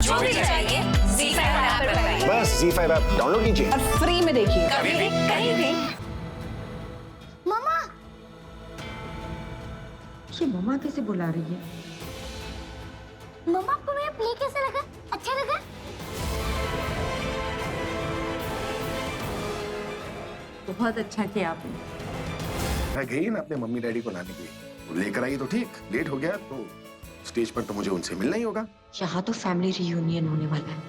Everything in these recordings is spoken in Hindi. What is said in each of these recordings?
जो भी चाहिए ZEE5 ऐप पर पाइए। बस ZEE5 ऐप डाउनलोड कीजिए और फ्री में देखिए। कभी भी कहीं भी। मम्मा, ये मम्मा कैसे बुला रही है? मम्मा आपको मेरा प्ले कैसा लगा? अच्छा लगा? बहुत अच्छा किया आपने। मैं गई ना अपने मम्मी डैडी को लाने के लिए, लेकर आई तो ठीक, लेट हो गया तो स्टेज पर तो मुझे उनसे मिलना ही होगा। यहाँ तो फैमिली रियूनियन होने वाला है,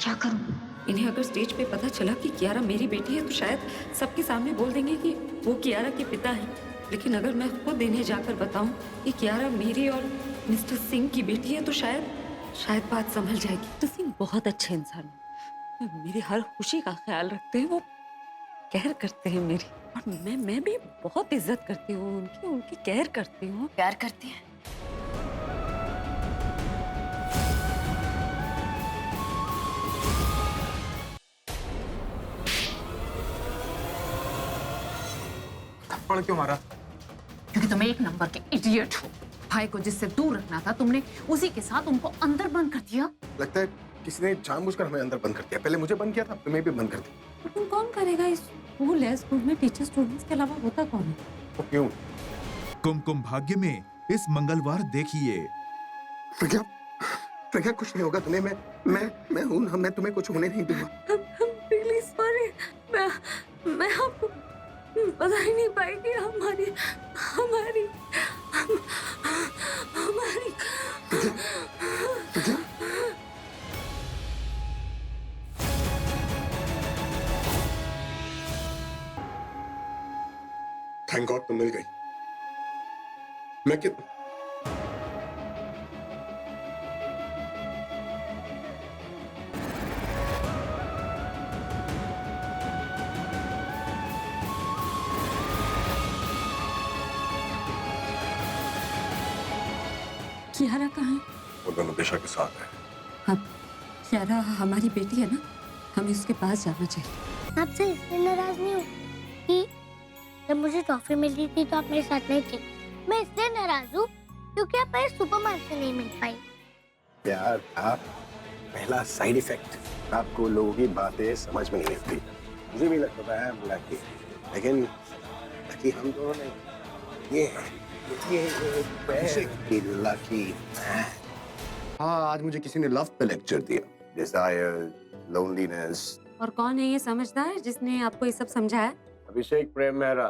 क्या करूँ? इन्हें अगर स्टेज पे पता चला कि कियारा मेरी बेटी है तो शायद सबके सामने बोल देंगे कि वो कियारा के पिता हैं। लेकिन अगर मैं खुद इन्हें जाकर बताऊं कि कियारा मेरी और मिस्टर सिंह की बेटी है तो शायद बात संभल जाएगी। तो सिंह बहुत अच्छे इंसान है, मेरी हर खुशी का ख्याल रखते हैं, वो केयर करते हैं मेरी, और मैं भी बहुत इज्जत करती हूँ उनकी केयर करती हूँ। प्यार करती है। थप्पड़ क्यों मारा? क्योंकि तुम एक नंबर के इडियट हो। भाई को जिससे दूर रखना था तुमने उसी के साथ उनको अंदर बंद कर दिया। लगता है किसी ने जानबूझकर हमें अंदर बंद कर दिया। पहले मुझे बंद किया था, तुम्हें भी बंद कर दिया। तुम कौन करेगा? इस स्कूल है, स्कूल में टीचर स्टूडेंट्स के अलावा होता कौन है? तो क्यों? कुमकुम भाग्य में इस मंगलवार देखिए। प्रज्ञा, प्रज्ञा कुछ नहीं होगा तुम्हें। मैं हूं ना, मैं तुम्हें कुछ होने नहीं दूंगा। Really sorry. मैं आपको बता ही नहीं पाएगी। हमारी प्रज्ञा, थैंक गॉड तुम मिल गई। मैं कितना कियारा कहाँ है? वो दोनों दिशा के साथ है। हाँ, कियारा हमारी बेटी है ना, हमें उसके पास जाना चाहिए। आपसे इसलिए नाराज नहीं हूँ कि जब मुझे ट्रॉफी मिली थी तो आप मेरे साथ नहीं थे। मैं इसलिए नाराज हूँ क्योंकि आप मेरे सुपरमैन से नहीं मिल पाई। प्यार था पहला साइड इफेक्ट। आपको लोगों की बातें समझ में नहीं लगती। मुझे भी लगता है लकी, लेकिन लकी हम दोनों ने ये लकी। हाँ, आज मुझे किसी ने लव पे लेक्चर दिया। Desire, loneliness. और कौन है ये समझदार जिसने आपको ये सब समझाया? अभिषेक प्रेम मेहरा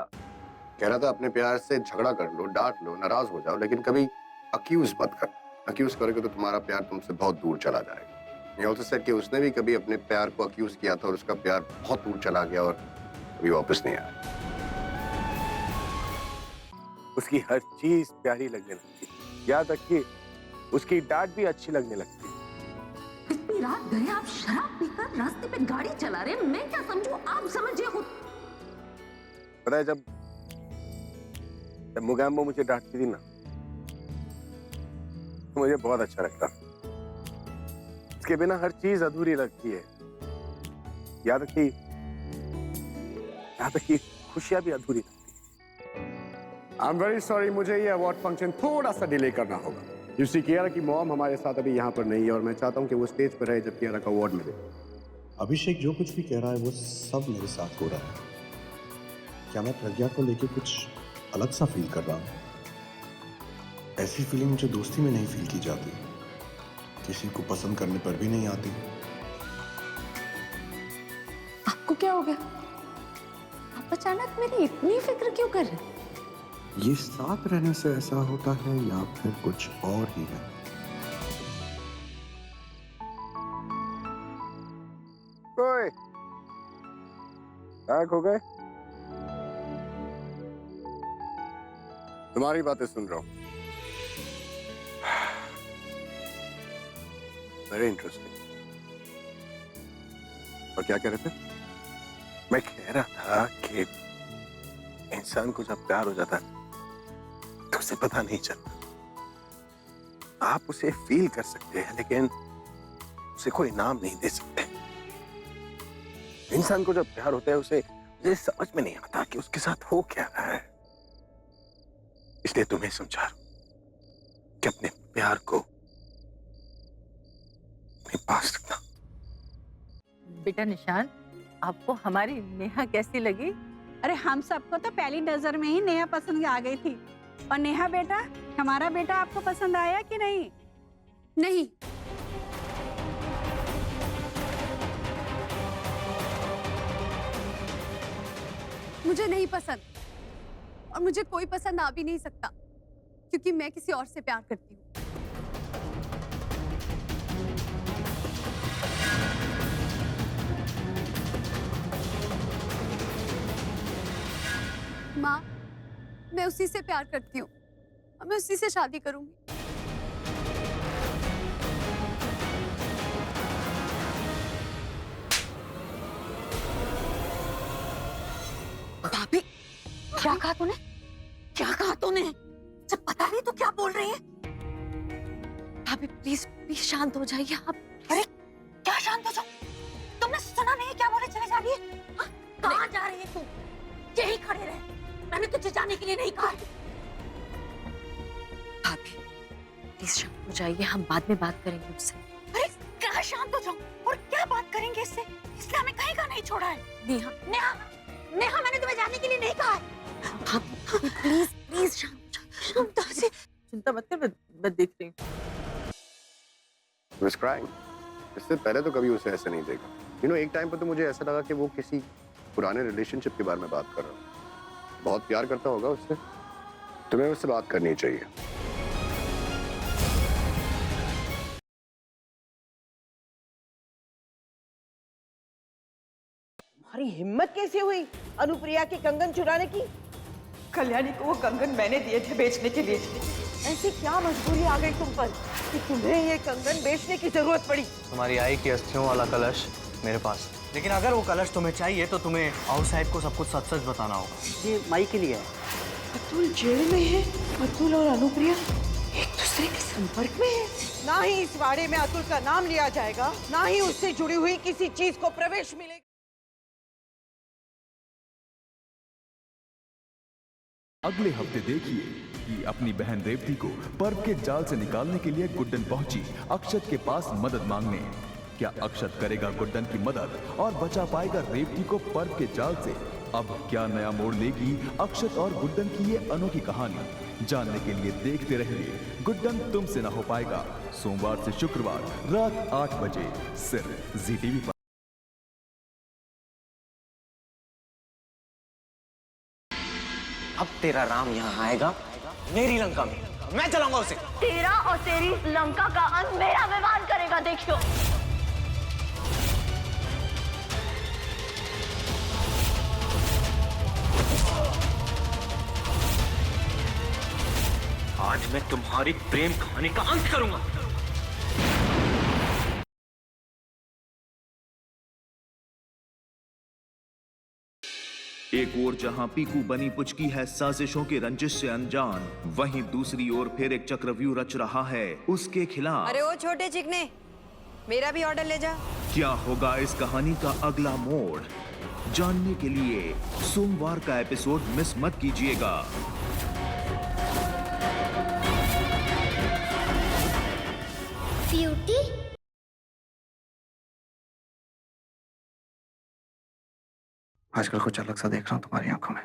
कह रहा था अपने प्यार से झगड़ा कर लो, डांट लो, नाराज हो जाओ, लेकिन कभी अक्यूज मत कर। अक्यूज करोगे तो तुम्हारा प्यार तुमसे बहुत दूर चला जाएगा। ये ऑल्सो सेड कि उसने भी कभी अपने प्यार को अक्यूज किया था और उसका प्यार बहुत दूर चला गया और कभी वापस नहीं आया। उसकी हर चीज प्यारी लगने लगती, याद रखिए उसकी डांट भी अच्छी लगने लगती। इतनी रात गए आप शराब पीकर रास्ते पे गाड़ी चला रहे हैं, मैं क्या समझूं? आप समझिए खुद। पता है जब मुगैम्बो मुझे डांटती थी ना तो मुझे बहुत अच्छा लगता। उसके बिना हर चीज अधूरी लगती है। याद रखिए खुशियां भी अधूरी लगती है। आई एम वेरी सॉरी, मुझे ये अवार्ड फंक्शन थोड़ा सा डिले करना होगा। यू सी कियारा की मॉम हमारे साथ अभी यहाँ पर नहीं है और मैं चाहता हूँ कि वो स्टेज पर रहे जब कियारा का अवार्ड मिले। अभिषेक जो कुछ भी कह रहा है वो सब मेरे साथ हो रहा है। क्या मैं प्रज्ञा को लेके कुछ अलग सा फील कर रहा हूँ? ऐसी फीलिंग मुझे दोस्ती में नहीं फील की जाती, किसी को पसंद करने पर भी नहीं आती। आपको क्या हो गया? आप अचानक मेरी इतनी फिक्र क्यों कर रहे हैं? ये साथ रहने से ऐसा होता है या फिर कुछ और ही है? ओए, गायब हो गए? तुम्हारी बातें सुन रहा हूं। Very interesting. और क्या कह रहे थे? मैं कह रहा था कि इंसान को जब प्यार हो जाता है तो उसे पता नहीं चलता। आप उसे फील कर सकते हैं लेकिन उसे कोई नाम नहीं दे सकते। इंसान को जब प्यार होता है उसे समझ में नहीं आता कि उसके साथ हो क्या रहा है। इसलिए तुम्हें समझा रहा हूं कि अपने प्यार को अपने पास रखना। बेटा निशान, आपको हमारी नेहा कैसी लगी? अरे हम सबको तो पहली नजर में ही नेहा पसंद आ गई थी। और नेहा बेटा, हमारा बेटा आपको पसंद आया कि नहीं? नहीं, मुझे नहीं पसंद, और मुझे कोई पसंद आ भी नहीं सकता क्योंकि मैं किसी और से प्यार करती हूँ। माँ, मैं उसी से प्यार करती हूँ और मैं उसी से शादी करूंगी। भाभी, क्या कहा तूने? क्या कहा तूने? जब पता नहीं तो क्या बोल रही है? भाभी प्लीज प्लीज शांत हो जाइए आप। अरे क्या शांत हो जाओ? तुमने सुना नहीं क्या बोले चले जा रही है? कहाँ जा रही है तू? यही खड़े रहे, मैंने तुझे जाने के लिए नहीं कहा। भाभी प्लीज शांत हो जाइए, हम बाद में बात करेंगे उससे। अरे क्या शांत हो जाऊं और क्या बात करेंगे इससे? इसने हमें कहीं का नहीं छोड़ा है। नेहा, नेहा, नेहा, मैंने तुम्हें जाने के लिए नहीं कहा है। भाभी प्लीज प्लीज शांत हो जाइए। चिंता मत कर, मैं देख रही हूँ। Was crying. इससे पहले तो कभी उसे ऐसे नहीं देखा। You know, एक टाइम पर तो मुझे ऐसा लगा कि वो किसी पुराने रिलेशनशिप के बारे में बात कर रहा है। बहुत प्यार करता होगा उससे। तुम्हें उससे बात करनी चाहिए। तुम्हारी हिम्मत कैसे हुई अनुप्रिया के कंगन चुराने की? कल्याणी को वो कंगन मैंने दिए थे बेचने के लिए। ऐसी क्या मजबूरी आ गई तुम पर कि तुम्हें ये कंगन बेचने की जरूरत पड़ी? तुम्हारी आई की अस्थियों वाला कलश मेरे पास, लेकिन अगर वो कलश तुम्हें चाहिए तो तुम्हें आउटसाइड को सब कुछ सच सच बताना होगा। ये माई के लिए है। अतुल जेल में है। अतुल और अनुप्रिया एक दूसरे के संपर्क में है। ना ही इस वाड़े में अतुल का नाम लिया जाएगा, ना ही उससे जुड़ी हुई किसी चीज को प्रवेश मिलेगा। अगले हफ्ते देखिए कि अपनी बहन रेवती को पर्व के जाल से निकालने के लिए गुड्डन पहुंची अक्षत के पास मदद मांगने। क्या अक्षत करेगा गुड्डन की मदद और बचा पाएगा रेवती को पर्व के जाल से? अब क्या नया मोड़ लेगी अक्षत और गुड्डन की ये अनोखी कहानी? जानने के लिए देखते रहिए गुड्डन तुमसे ना हो पाएगा, सोमवार से शुक्रवार रात 8 बजे सिर्फ जी टीवी पर। अब तेरा राम यहाँ आएगा मेरी लंका में, मैं चलाऊंगा उसे। तेरा और तेरी लंका का अंत मेरा विमान करेगा, देखियो। आज मैं तुम्हारी प्रेम कहानी का अंत करूंगा। एक ओर जहां पीकू बनी पुचकी है साजिशों की रंजिश से अनजान, वहीं दूसरी ओर फिर एक चक्रव्यूह रच रहा है उसके खिलाफ। अरे ओ छोटे चिकने, मेरा भी ऑर्डर ले जा। क्या होगा इस कहानी का अगला मोड़? जानने के लिए सोमवार का एपिसोड मिस मत कीजिएगा। ब्यूटी आजकल कुछ अलग सा देख रहा हूँ तुम्हारी आंखों में।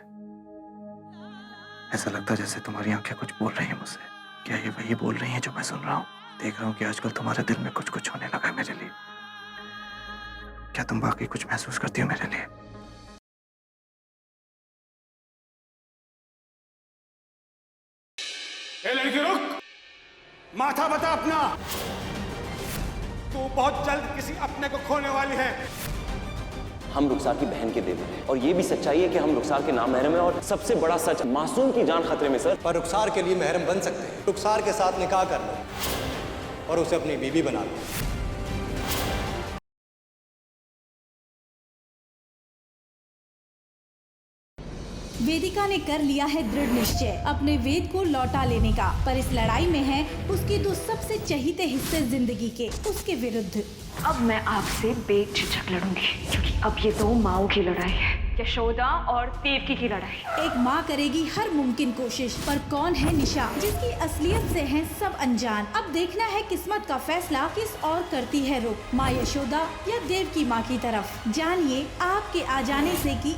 ऐसा लगता है जैसे तुम्हारी आंखें कुछ बोल रही हैं मुझसे। क्या ये वही बोल रही हैं जो मैं सुन रहा हूँ? देख रहा हूँ कि आजकल तुम्हारे दिल में कुछ कुछ होने लगा है मेरे लिए। क्या तुम वाकई कुछ महसूस करती हो मेरे लिए? ए लड़की रुक, माथा बता अपना। तू बहुत जल्द किसी अपने को खोने वाली है। हम रुखसार की बहन के देवर हैं और ये भी सच्चाई है कि हम रुखसार के नाम महरम हैं, और सबसे बड़ा सच मासूम की जान खतरे में सर। पर रुखसार के लिए महरम बन सकते हैं। रुखसार के साथ निकाह कर लो और उसे अपनी बीवी बना लो। वेदिका ने कर लिया है दृढ़ निश्चय अपने वेद को लौटा लेने का, पर इस लड़ाई में है उसके दो सबसे चहीते हिस्से जिंदगी के, उसके विरुद्ध। अब मैं आपसे बेझिझक लड़ूंगी, क्योंकि अब ये दो माओं की लड़ाई है। यशोदा और देवकी की लड़ाई। एक माँ करेगी हर मुमकिन कोशिश, पर कौन है निशा जिसकी असलियत से हैं सब अनजान। अब देखना है किस्मत का फैसला किस और करती है रुख, माँ यशोदा या देवकी माँ की तरफ। जानिए आपके आ जाने से की